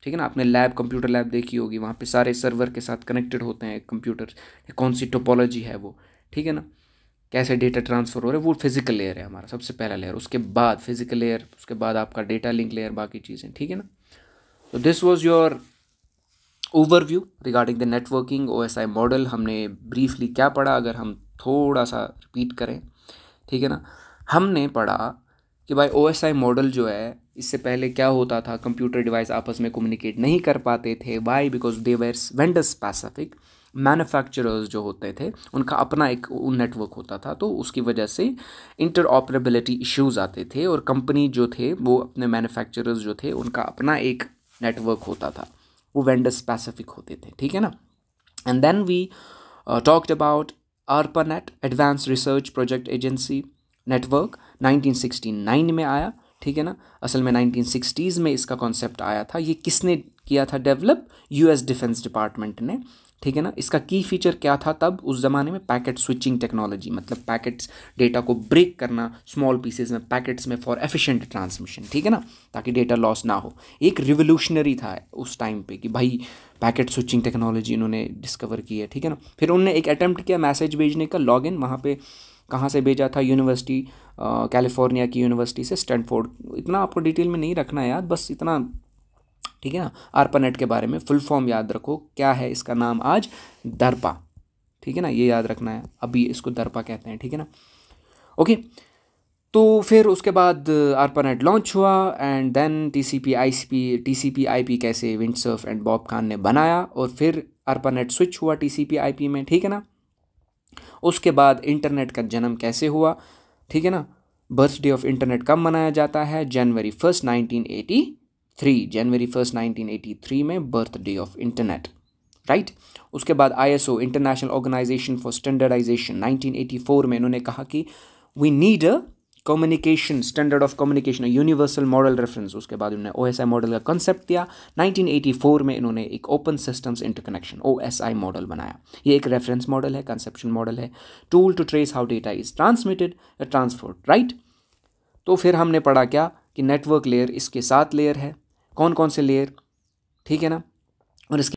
ठीक है ना। आपने लैब, कंप्यूटर लैब देखी होगी, वहाँ पे सारे सर्वर के साथ कनेक्टेड होते हैं कंप्यूटर, कौन सी टोपोलॉजी है वो, ठीक है ना, कैसे डेटा ट्रांसफ़र हो रहा है, वो फिजिकल लेयर है हमारा सबसे पहला लेयर। उसके बाद फिजिकल लेयर, उसके बाद आपका डेटा लिंक लेयर, बाकी चीज़ें, ठीक है ना। तो this was your overview regarding the networking OSI model. हमने ब्रीफली क्या पढ़ा, अगर हम थोड़ा सा रिपीट करें, ठीक है ना। हमने पढ़ा कि भाई OSI मॉडल जो है, इससे पहले क्या होता था, कंप्यूटर डिवाइस आपस में कम्युनिकेट नहीं कर पाते थे। Why? Because they were vendor specific. Manufacturers जो होते थे उनका अपना एक नेटवर्क होता था, तो उसकी वजह से इंटर ऑपरेबिलिटी इश्यूज़ आते थे, और कंपनी जो थे वो अपने मैन्युफैक्चरर्स जो थे उनका अपना एक नेटवर्क होता था, वो वेंडर स्पेसिफिक होते थे, ठीक है ना। And then we talked about ARPANET, advance research project agency network, 1969 में आया, ठीक है ना। असल में 1960s में इसका कॉन्सेप्ट आया था। ये किसने किया था डेवलप? US डिफेंस डिपार्टमेंट ने, ठीक है ना। इसका की फीचर क्या था तब उस ज़माने में? पैकेट स्विचिंग टेक्नोलॉजी, मतलब पैकेट्स, डेटा को ब्रेक करना स्मॉल पीसेज में, पैकेट्स में, फॉर एफिशिएंट ट्रांसमिशन, ठीक है ना, ताकि डेटा लॉस ना हो। एक रिवोल्यूशनरी था उस टाइम पे कि भाई पैकेट स्विचिंग टेक्नोलॉजी इन्होंने डिस्कवर की है, ठीक है ना। फिर उन्होंने एक अटैम्प्ट किया मैसेज भेजने का, लॉगिन, वहाँ पे कहाँ से भेजा था? यूनिवर्सिटी, कैलिफोर्निया की यूनिवर्सिटी से, स्टैनफोर्ड। इतना आपको डिटेल में नहीं रखना है याद, बस इतना, ठीक है ना। ARPANET के बारे में फुल फॉर्म याद रखो, क्या है इसका नाम आज? दर्पा, ठीक है ना, ये याद रखना है, अभी इसको दर्पा कहते हैं, ठीक है ना। ओके, तो फिर उसके बाद ARPANET लॉन्च हुआ, एंड देन TCP IP कैसे विंडसर्फ एंड बॉब खान ने बनाया, और फिर ARPANET स्विच हुआ TCP IP में, ठीक है ना। उसके बाद इंटरनेट का जन्म कैसे हुआ, ठीक है ना। बर्थडे ऑफ इंटरनेट कब मनाया जाता है? जनवरी 1 1983 में बर्थडे ऑफ इंटरनेट, राइट। उसके बाद ISO, international organisation for standardisation, 1984 में इन्होंने कहा कि we need a communication standard of communication, universal model reference. उसके बाद उन्होंने OSI मॉडल का कंसेप्ट दिया। 1984 में इन्होंने एक open systems interconnection OSI model बनाया। ये एक रेफरेंस मॉडल है, कंसेप्शन मॉडल है, tool to trace how data is transmitted या ट्रांसफर्ड, राइट। तो फिर हमने पढ़ा क्या कि नेटवर्क लेयर, इसके 7 लेयर है। कौन कौन से लेयर, ठीक है ना, और इसके